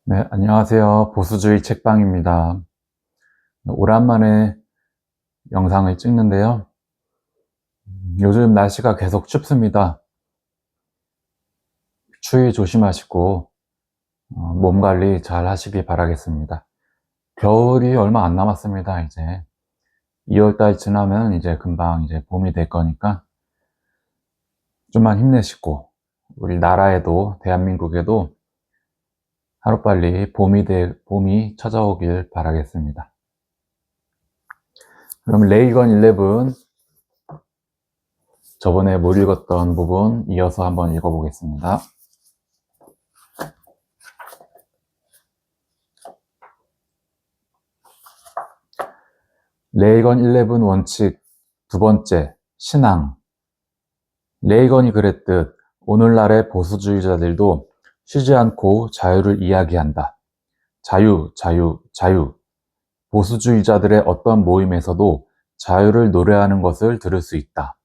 네, 안녕하세요. 보수주의 책방입니다. 오랜만에 영상을 찍는데요. 요즘 날씨가 계속 춥습니다. 추위 조심하시고 몸 관리 잘 하시기 바라겠습니다. 겨울이 얼마 안 남았습니다. 이제 2월달 지나면 이제 금방 이제 봄이 될 거니까 좀만 힘내시고 우리 나라에도 대한민국에도 하루빨리 봄이 찾아오길 바라겠습니다. 그럼 레이건 11 저번에 못 읽었던 부분 이어서 한번 읽어보겠습니다. 레이건 11 원칙 두 번째, 신앙. 레이건이 그랬듯 오늘날의 보수주의자들도 쉬지 않고 자유를 이야기한다. 자유, 자유, 자유. 보수주의자들의 어떤 모임에서도 자유를 노래하는 것을 들을 수 있다.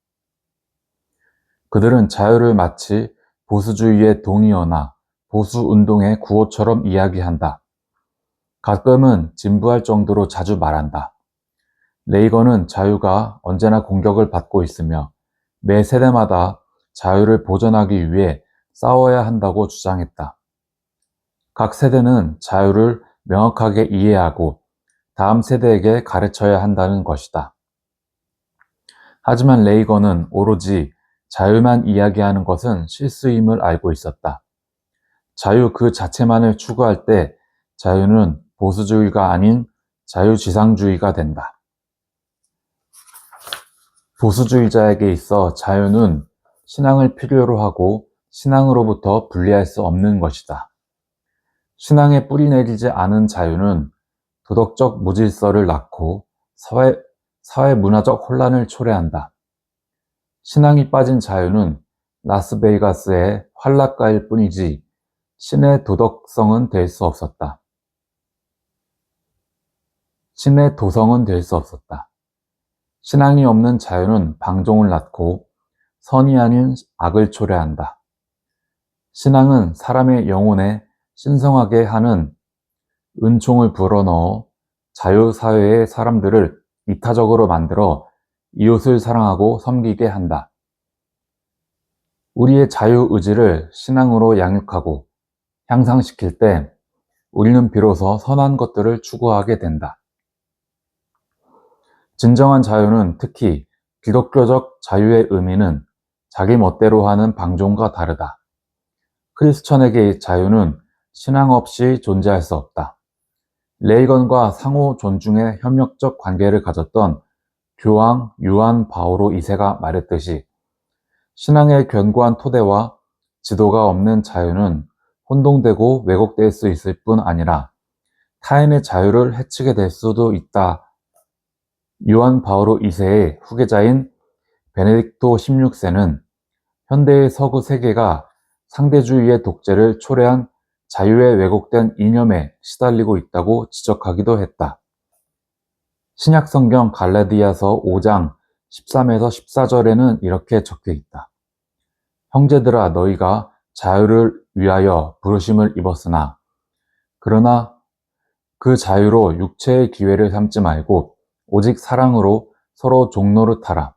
그들은 자유를 마치 보수주의의 동의어나 보수운동의 구호처럼 이야기한다. 가끔은 진부할 정도로 자주 말한다. 레이건은 자유가 언제나 공격을 받고 있으며 매 세대마다 자유를 보존하기 위해 싸워야 한다고 주장했다. 각 세대는 자유를 명확하게 이해하고 다음 세대에게 가르쳐야 한다는 것이다. 하지만 레이건은 오로지 자유만 이야기하는 것은 실수임을 알고 있었다. 자유 그 자체만을 추구할 때 자유는 보수주의가 아닌 자유지상주의가 된다. 보수주의자에게 있어 자유는 신앙을 필요로 하고 신앙으로부터 분리할 수 없는 것이다. 신앙에 뿌리내리지 않은 자유는 도덕적 무질서를 낳고 사회 문화적 혼란을 초래한다. 신앙이 빠진 자유는 라스베이거스의 환락가일 뿐이지 신의 도덕성은 될 수 없었다. 신의 도성은 될 수 없었다. 신앙이 없는 자유는 방종을 낳고 선이 아닌 악을 초래한다. 신앙은 사람의 영혼에 신성하게 하는 은총을 불어넣어 자유사회의 사람들을 이타적으로 만들어 이웃을 사랑하고 섬기게 한다. 우리의 자유의지를 신앙으로 양육하고 향상시킬 때 우리는 비로소 선한 것들을 추구하게 된다. 진정한 자유는 특히 기독교적 자유의 의미는 자기 멋대로 하는 방종과 다르다. 크리스천에게의 자유는 신앙 없이 존재할 수 없다. 레이건과 상호 존중의 협력적 관계를 가졌던 교황 요한 바오로 2세가 말했듯이 신앙의 견고한 토대와 지도가 없는 자유는 혼동되고 왜곡될 수 있을 뿐 아니라 타인의 자유를 해치게 될 수도 있다. 요한 바오로 2세의 후계자인 베네딕토 16세는 현대의 서구 세계가 상대주의의 독재를 초래한 자유의 왜곡된 이념에 시달리고 있다고 지적하기도 했다. 신약성경 갈라디아서 5장 13에서 14절에는 이렇게 적혀 있다. 형제들아 너희가 자유를 위하여 부르심을 입었으나 그러나 그 자유로 육체의 기회를 삼지 말고 오직 사랑으로 서로 종노릇하라.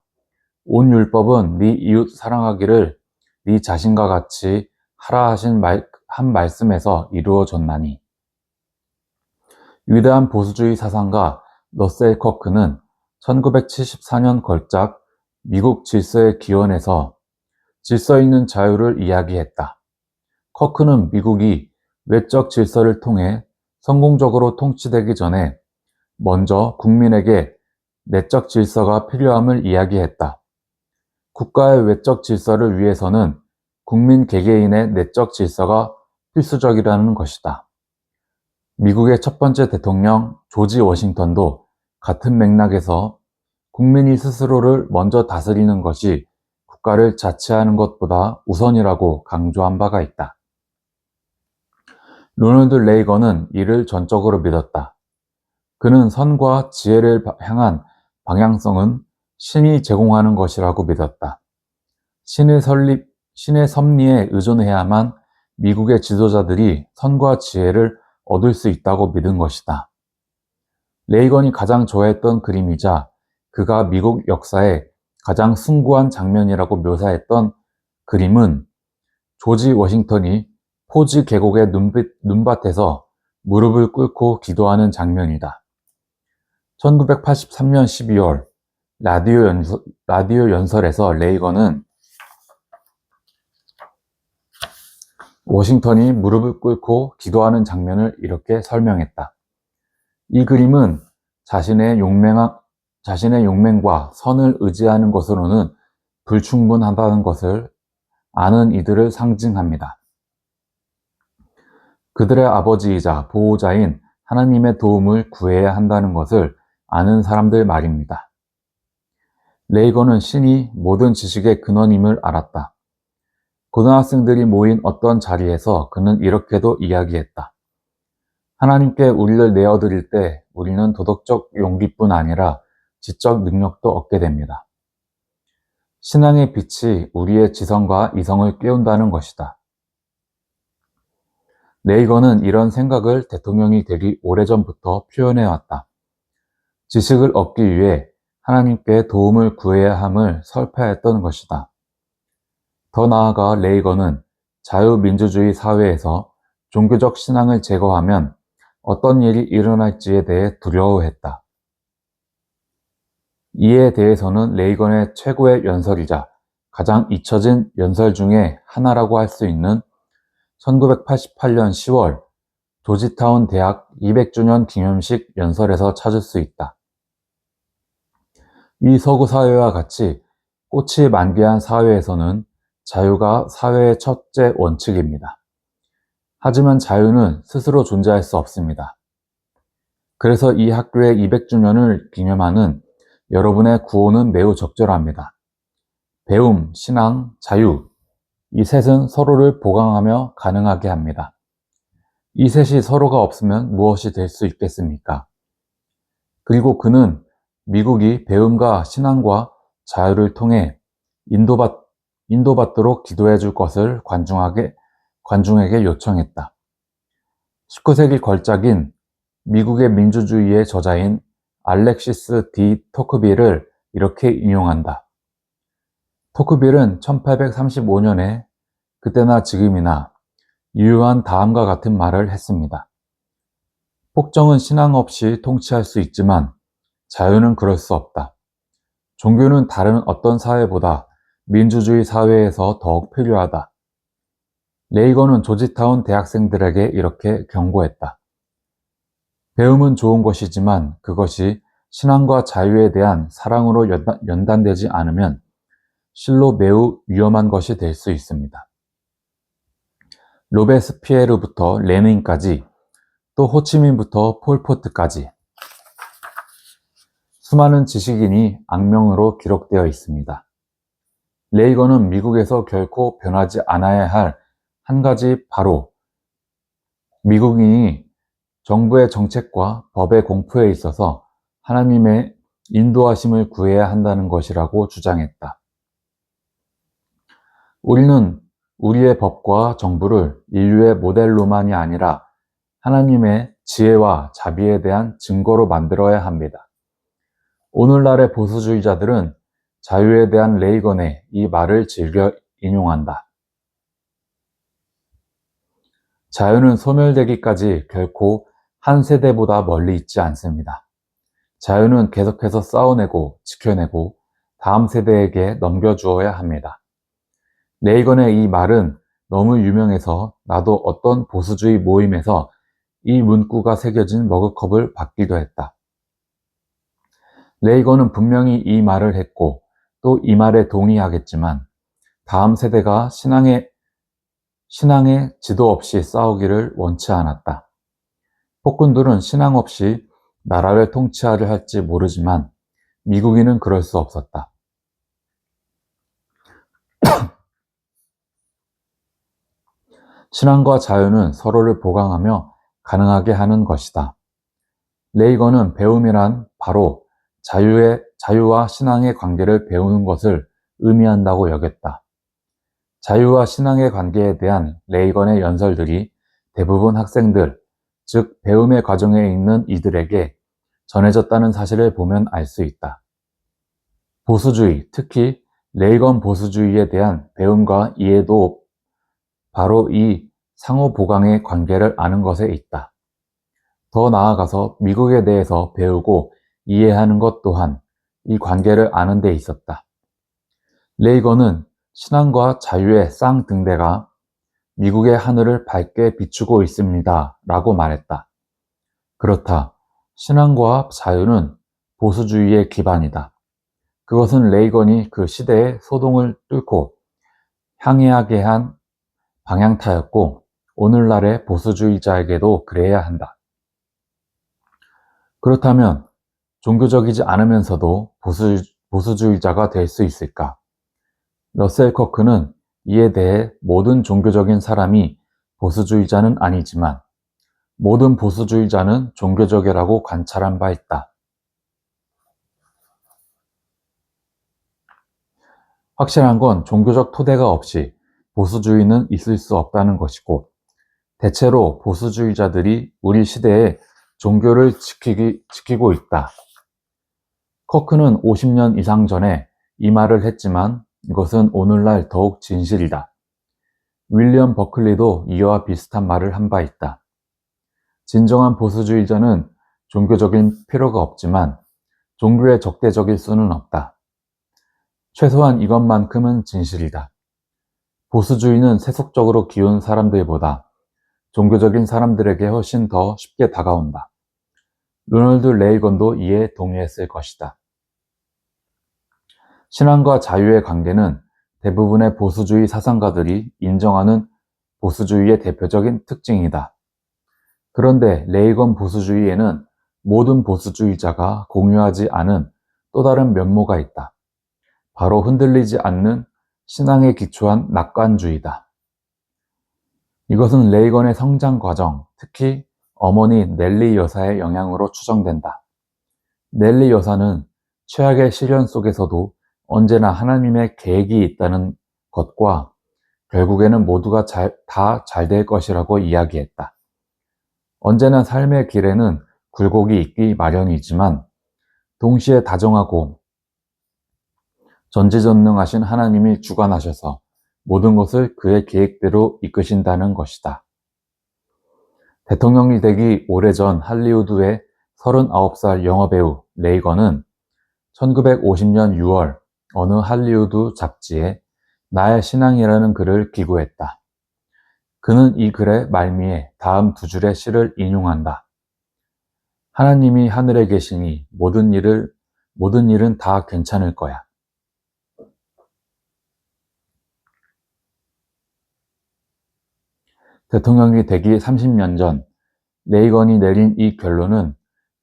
온 율법은 네 이웃 사랑하기를 네 자신과 같이 하라 하신 한 말씀에서 이루어졌나니. 위대한 보수주의 사상가 러셀 커크는 1974년 걸작 미국 질서의 기원에서 질서 있는 자유를 이야기했다. 커크는 미국이 외적 질서를 통해 성공적으로 통치되기 전에 먼저 국민에게 내적 질서가 필요함을 이야기했다. 국가의 외적 질서를 위해서는 국민 개개인의 내적 질서가 필수적이라는 것이다. 미국의 첫 번째 대통령 조지 워싱턴도 같은 맥락에서 국민이 스스로를 먼저 다스리는 것이 국가를 자치하는 것보다 우선이라고 강조한 바가 있다. 로널드 레이건은 이를 전적으로 믿었다. 그는 선과 지혜를 향한 방향성은 신이 제공하는 것이라고 믿었다. 신의 섭리에 의존해야만 미국의 지도자들이 선과 지혜를 얻을 수 있다고 믿은 것이다. 레이건이 가장 좋아했던 그림이자 그가 미국 역사의 가장 숭고한 장면이라고 묘사했던 그림은 조지 워싱턴이 포지 계곡의 눈밭에서 무릎을 꿇고 기도하는 장면이다. 1983년 12월 라디오 연설에서 레이건은 워싱턴이 무릎을 꿇고 기도하는 장면을 이렇게 설명했다. 이 그림은 자신의 용맹과 선을 의지하는 것으로는 불충분하다는 것을 아는 이들을 상징합니다. 그들의 아버지이자 보호자인 하나님의 도움을 구해야 한다는 것을 아는 사람들 말입니다. 레이건은 신이 모든 지식의 근원임을 알았다. 고등학생들이 모인 어떤 자리에서 그는 이렇게도 이야기했다. 하나님께 우리를 내어드릴 때 우리는 도덕적 용기뿐 아니라 지적 능력도 얻게 됩니다. 신앙의 빛이 우리의 지성과 이성을 깨운다는 것이다. 레이건은 이런 생각을 대통령이 되기 오래전부터 표현해왔다. 지식을 얻기 위해 하나님께 도움을 구해야 함을 설파했던 것이다. 더 나아가 레이건은 자유민주주의 사회에서 종교적 신앙을 제거하면 어떤 일이 일어날지에 대해 두려워했다. 이에 대해서는 레이건의 최고의 연설이자 가장 잊혀진 연설 중에 하나라고 할 수 있는 1988년 10월 조지타운 대학 200주년 기념식 연설에서 찾을 수 있다. 이 서구 사회와 같이 꽃이 만개한 사회에서는 자유가 사회의 첫째 원칙입니다. 하지만 자유는 스스로 존재할 수 없습니다. 그래서 이 학교의 200주년을 기념하는 여러분의 구호는 매우 적절합니다. 배움, 신앙, 자유. 이 셋은 서로를 보강하며 가능하게 합니다. 이 셋이 서로가 없으면 무엇이 될 수 있겠습니까? 그리고 그는 미국이 배움과 신앙과 자유를 통해 인도받도록 기도해 줄 것을 관중에게 요청했다. 19세기 걸작인 미국의 민주주의의 저자인 알렉시스 디 토크빌을 이렇게 인용한다. 토크빌은 1835년에 그때나 지금이나 유효한 다음과 같은 말을 했습니다. 폭정은 신앙 없이 통치할 수 있지만 자유는 그럴 수 없다. 종교는 다른 어떤 사회보다 민주주의 사회에서 더욱 필요하다. 레이건은 조지타운 대학생들에게 이렇게 경고했다. 배움은 좋은 것이지만 그것이 신앙과 자유에 대한 사랑으로 연단되지 않으면 실로 매우 위험한 것이 될 수 있습니다. 로베스피에르부터 레닌까지 또 호치민부터 폴포트까지 수많은 지식인이 악명으로 기록되어 있습니다. 레이건은 미국에서 결코 변하지 않아야 할 한 가지 바로 미국인이 정부의 정책과 법의 공포에 있어서 하나님의 인도하심을 구해야 한다는 것이라고 주장했다. 우리는 우리의 법과 정부를 인류의 모델로만이 아니라 하나님의 지혜와 자비에 대한 증거로 만들어야 합니다. 오늘날의 보수주의자들은 자유에 대한 레이건의 이 말을 즐겨 인용한다. 자유는 소멸되기까지 결코 한 세대보다 멀리 있지 않습니다. 자유는 계속해서 싸워내고 지켜내고 다음 세대에게 넘겨주어야 합니다. 레이건의 이 말은 너무 유명해서 나도 어떤 보수주의 모임에서 이 문구가 새겨진 머그컵을 받기도 했다. 레이건은 분명히 이 말을 했고 또 이 말에 동의하겠지만 다음 세대가 신앙의 지도 없이 싸우기를 원치 않았다. 폭군들은 신앙 없이 나라를 통치하려 할지 모르지만 미국인은 그럴 수 없었다. 신앙과 자유는 서로를 보강하며 가능하게 하는 것이다. 레이건은 배움이란 바로 자유와 신앙의 관계를 배우는 것을 의미한다고 여겼다. 자유와 신앙의 관계에 대한 레이건의 연설들이 대부분 학생들, 즉 배움의 과정에 있는 이들에게 전해졌다는 사실을 보면 알 수 있다. 보수주의, 특히 레이건 보수주의에 대한 배움과 이해도 바로 이 상호보강의 관계를 아는 것에 있다. 더 나아가서 미국에 대해서 배우고 이해하는 것 또한 이 관계를 아는 데 있었다. 레이건은 신앙과 자유의 쌍등대가 미국의 하늘을 밝게 비추고 있습니다. 라고 말했다. 그렇다. 신앙과 자유는 보수주의의 기반이다. 그것은 레이건이 그 시대의 소동을 뚫고 항해하게 한 방향타였고 오늘날의 보수주의자에게도 그래야 한다. 그렇다면 종교적이지 않으면서도 보수주의자가 될 수 있을까? 러셀 커크는 이에 대해 모든 종교적인 사람이 보수주의자는 아니지만 모든 보수주의자는 종교적이라고 관찰한 바 있다. 확실한 건 종교적 토대가 없이 보수주의는 있을 수 없다는 것이고 대체로 보수주의자들이 우리 시대에 종교를 지키고 있다. 커크는 50년 이상 전에 이 말을 했지만 이것은 오늘날 더욱 진실이다. 윌리엄 버클리도 이와 비슷한 말을 한 바 있다. 진정한 보수주의자는 종교적인 필요가 없지만 종교에 적대적일 수는 없다. 최소한 이것만큼은 진실이다. 보수주의는 세속적으로 기운 사람들보다 종교적인 사람들에게 훨씬 더 쉽게 다가온다. 로널드 레이건도 이에 동의했을 것이다. 신앙과 자유의 관계는 대부분의 보수주의 사상가들이 인정하는 보수주의의 대표적인 특징이다. 그런데 레이건 보수주의에는 모든 보수주의자가 공유하지 않은 또 다른 면모가 있다. 바로 흔들리지 않는 신앙에 기초한 낙관주의다. 이것은 레이건의 성장 과정, 특히 어머니 넬리 여사의 영향으로 추정된다. 넬리 여사는 최악의 시련 속에서도 언제나 하나님의 계획이 있다는 것과 결국에는 모두가 다 잘 될 것이라고 이야기했다. 언제나 삶의 길에는 굴곡이 있기 마련이지만 동시에 다정하고 전지전능하신 하나님이 주관하셔서 모든 것을 그의 계획대로 이끄신다는 것이다. 대통령이 되기 오래전 할리우드의 39살 영화배우 레이건은 1950년 6월 어느 할리우드 잡지에 나의 신앙이라는 글을 기고했다. 그는 이 글의 말미에 다음 두 줄의 시를 인용한다. 하나님이 하늘에 계시니 모든 일은 다 괜찮을 거야. 대통령이 되기 30년 전 레이건이 내린 이 결론은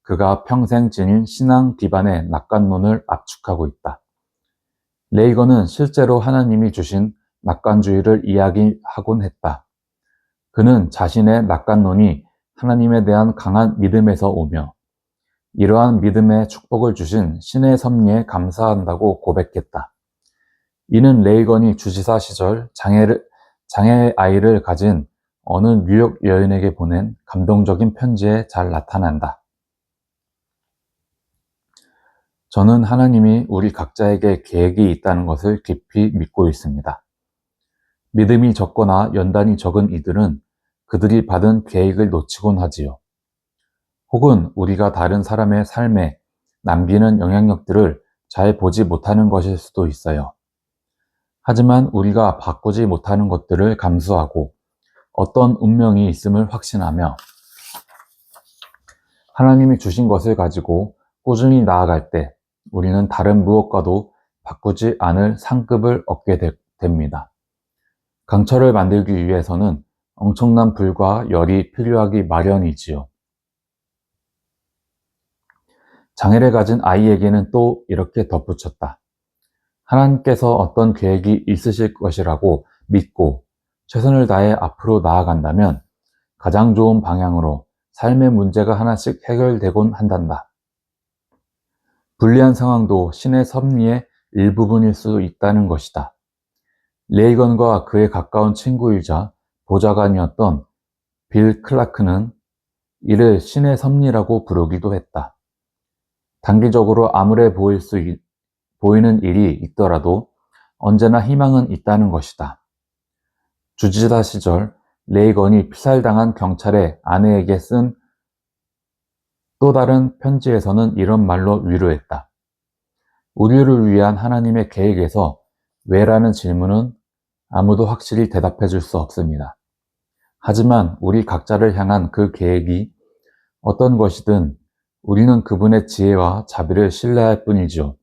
그가 평생 지닌 신앙 기반의 낙관론을 압축하고 있다. 레이건은 실제로 하나님이 주신 낙관주의를 이야기하곤 했다. 그는 자신의 낙관론이 하나님에 대한 강한 믿음에서 오며 이러한 믿음의 축복을 주신 신의 섭리에 감사한다고 고백했다. 이는 레이건이 주지사 시절 장애 아이를 가진 어느 뉴욕 여인에게 보낸 감동적인 편지에 잘 나타난다. 저는 하나님이 우리 각자에게 계획이 있다는 것을 깊이 믿고 있습니다. 믿음이 적거나 연단이 적은 이들은 그들이 받은 계획을 놓치곤 하지요. 혹은 우리가 다른 사람의 삶에 남기는 영향력들을 잘 보지 못하는 것일 수도 있어요. 하지만 우리가 바꾸지 못하는 것들을 감수하고 어떤 운명이 있음을 확신하며 하나님이 주신 것을 가지고 꾸준히 나아갈 때 우리는 다른 무엇과도 바꾸지 않을 상급을 얻게 됩니다. 강철을 만들기 위해서는 엄청난 불과 열이 필요하기 마련이지요. 장애를 가진 아이에게는 또 이렇게 덧붙였다. 하나님께서 어떤 계획이 있으실 것이라고 믿고 최선을 다해 앞으로 나아간다면 가장 좋은 방향으로 삶의 문제가 하나씩 해결되곤 한단다. 불리한 상황도 신의 섭리의 일부분일 수 있다는 것이다. 레이건과 그의 가까운 친구이자 보좌관이었던 빌 클라크는 이를 신의 섭리라고 부르기도 했다. 단기적으로 암울해 보이는 일이 있더라도 언제나 희망은 있다는 것이다. 주지사 시절 레이건이 피살당한 경찰의 아내에게 쓴 또 다른 편지에서는 이런 말로 위로했다. 우리를 위한 하나님의 계획에서 왜라는 질문은 아무도 확실히 대답해 줄 수 없습니다. 하지만 우리 각자를 향한 그 계획이 어떤 것이든 우리는 그분의 지혜와 자비를 신뢰할 뿐이죠.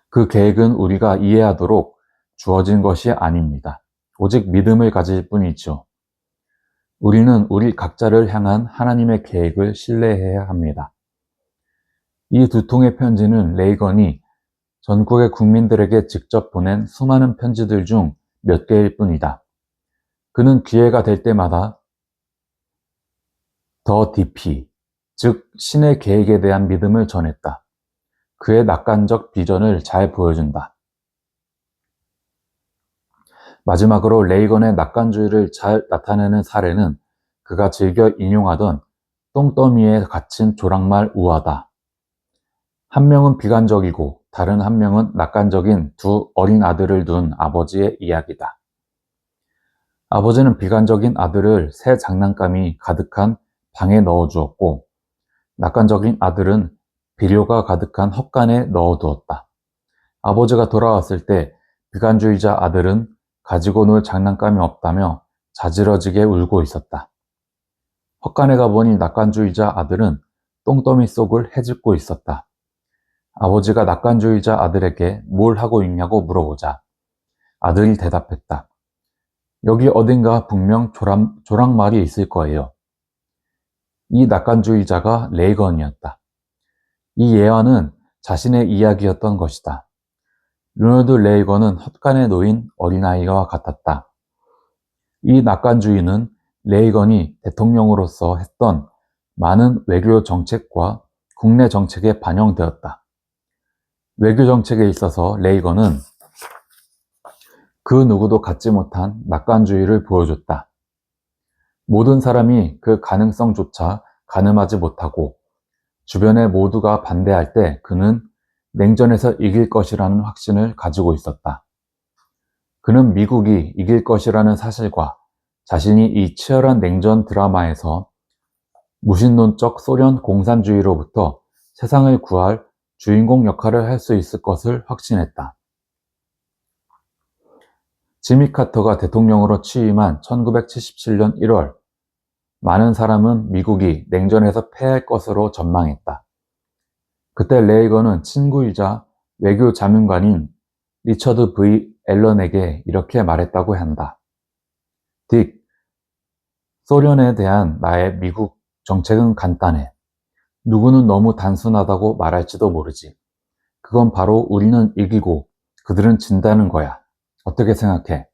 그 계획은 우리가 이해하도록 주어진 것이 아닙니다. 오직 믿음을 가질 뿐이죠. 우리는 우리 각자를 향한 하나님의 계획을 신뢰해야 합니다. 이 두 통의 편지는 레이건이 전국의 국민들에게 직접 보낸 수많은 편지들 중 몇 개일 뿐이다. 그는 기회가 될 때마다 더 깊이, 즉 신의 계획에 대한 믿음을 전했다. 그의 낙관적 비전을 잘 보여준다. 마지막으로 레이건의 낙관주의를 잘 나타내는 사례는 그가 즐겨 인용하던 똥더미에 갇힌 조랑말 우화다. 한 명은 비관적이고 다른 한 명은 낙관적인 두 어린 아들을 둔 아버지의 이야기다. 아버지는 비관적인 아들을 새 장난감이 가득한 방에 넣어주었고 낙관적인 아들은 비료가 가득한 헛간에 넣어두었다. 아버지가 돌아왔을 때 비관주의자 아들은 가지고 놀 장난감이 없다며 자지러지게 울고 있었다. 헛간에 가보니 낙관주의자 아들은 똥더미 속을 헤집고 있었다. 아버지가 낙관주의자 아들에게 뭘 하고 있냐고 물어보자 아들이 대답했다. 여기 어딘가 분명 조랑말이 있을 거예요. 이 낙관주의자가 레이건이었다. 이 예화는 자신의 이야기였던 것이다. 로널드 레이건은 헛간에 놓인 어린아이와 같았다. 이 낙관주의는 레이건이 대통령으로서 했던 많은 외교 정책과 국내 정책에 반영되었다. 외교 정책에 있어서 레이건은 그 누구도 갖지 못한 낙관주의를 보여줬다. 모든 사람이 그 가능성조차 가늠하지 못하고 주변의 모두가 반대할 때 그는 냉전에서 이길 것이라는 확신을 가지고 있었다. 그는 미국이 이길 것이라는 사실과 자신이 이 치열한 냉전 드라마에서 무신론적 소련 공산주의로부터 세상을 구할 주인공 역할을 할 수 있을 것을 확신했다. 지미 카터가 대통령으로 취임한 1977년 1월, 많은 사람은 미국이 냉전에서 패할 것으로 전망했다. 그때 레이건은 친구이자 외교 자문관인 리처드 V. 앨런에게 이렇게 말했다고 한다. 딕, 소련에 대한 나의 미국 정책은 간단해. 누구는 너무 단순하다고 말할지도 모르지. 그건 바로 우리는 이기고 그들은 진다는 거야. 어떻게 생각해?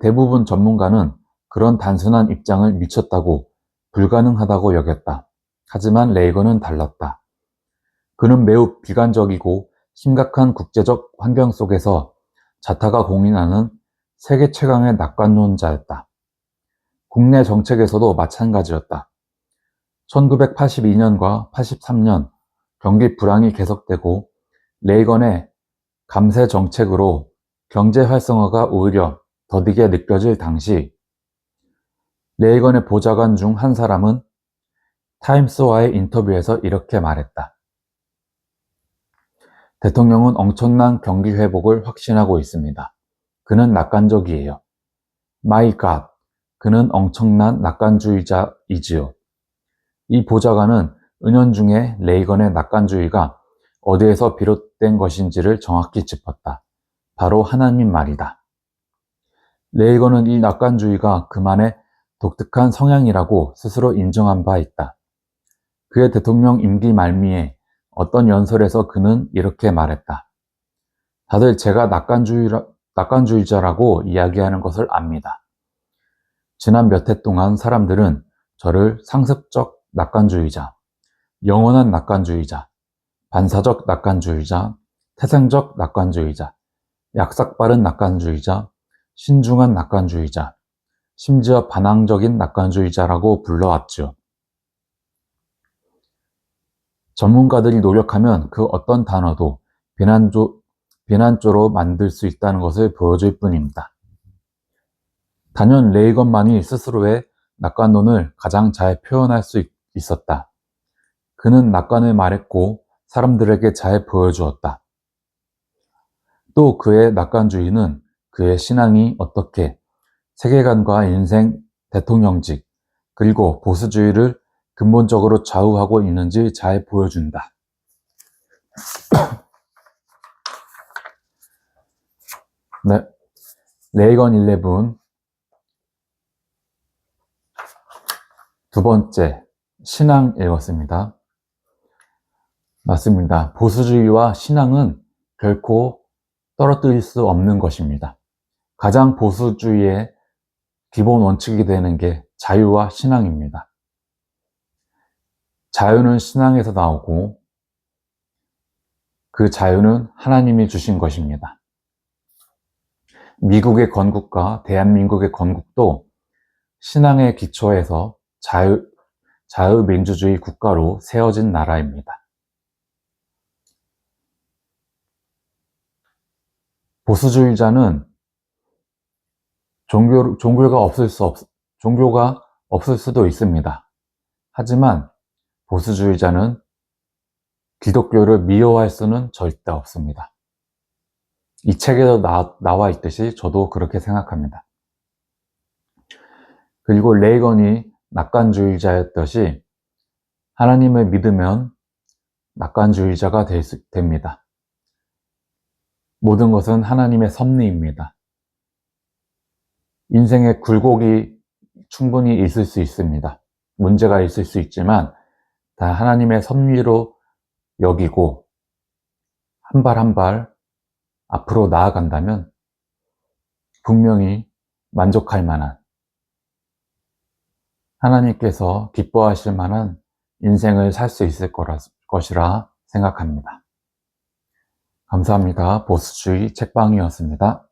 대부분 전문가는 그런 단순한 입장을 미쳤다고 불가능하다고 여겼다. 하지만 레이건은 달랐다. 그는 매우 비관적이고 심각한 국제적 환경 속에서 자타가 공인하는 세계 최강의 낙관론자였다. 국내 정책에서도 마찬가지였다. 1982년과 83년 경기 불황이 계속되고 레이건의 감세 정책으로 경제 활성화가 오히려 더디게 느껴질 당시 레이건의 보좌관 중 한 사람은 타임스와의 인터뷰에서 이렇게 말했다. 대통령은 엄청난 경기 회복을 확신하고 있습니다. 그는 낙관적이에요. My God, 그는 엄청난 낙관주의자이지요. 이 보좌관은 은연중에 레이건의 낙관주의가 어디에서 비롯된 것인지를 정확히 짚었다. 바로 하나님 말이다. 레이건은 이 낙관주의가 그만의 독특한 성향이라고 스스로 인정한 바 있다. 그의 대통령 임기 말미에 어떤 연설에서 그는 이렇게 말했다. 다들 제가 낙관주의자라고 이야기하는 것을 압니다. 지난 몇 해 동안 사람들은 저를 상습적 낙관주의자, 영원한 낙관주의자, 반사적 낙관주의자, 태생적 낙관주의자, 약삭빠른 낙관주의자, 신중한 낙관주의자, 심지어 반항적인 낙관주의자라고 불러왔죠. 전문가들이 노력하면 그 어떤 단어도 비난조로 만들 수 있다는 것을 보여줄 뿐입니다. 단연 레이건만이 스스로의 낙관론을 가장 잘 표현할 수 있었다. 그는 낙관을 말했고 사람들에게 잘 보여주었다. 또 그의 낙관주의는 그의 신앙이 어떻게 세계관과 인생, 대통령직, 그리고 보수주의를 근본적으로 좌우하고 있는지 잘 보여준다. 네, 레이건 11 두 번째, 신앙 읽었습니다. 맞습니다. 보수주의와 신앙은 결코 떨어뜨릴 수 없는 것입니다. 가장 보수주의의 기본 원칙이 되는 게 자유와 신앙입니다. 자유는 신앙에서 나오고 그 자유는 하나님이 주신 것입니다. 미국의 건국과 대한민국의 건국도 신앙의 기초에서 자유민주주의 국가로 세워진 나라입니다. 보수주의자는 종교가 없을 수도 있습니다. 하지만 보수주의자는 기독교를 미워할 수는 절대 없습니다. 이 책에도 나와 있듯이 저도 그렇게 생각합니다. 그리고 레이건이 낙관주의자였듯이 하나님을 믿으면 낙관주의자가 됩니다. 모든 것은 하나님의 섭리입니다. 인생에 굴곡이 충분히 있을 수 있습니다. 문제가 있을 수 있지만 다 하나님의 섭리로 여기고 한 발 한 발 앞으로 나아간다면 분명히 만족할 만한, 하나님께서 기뻐하실 만한 인생을 살 수 있을 것이라 생각합니다. 감사합니다. 보수주의 책방이었습니다.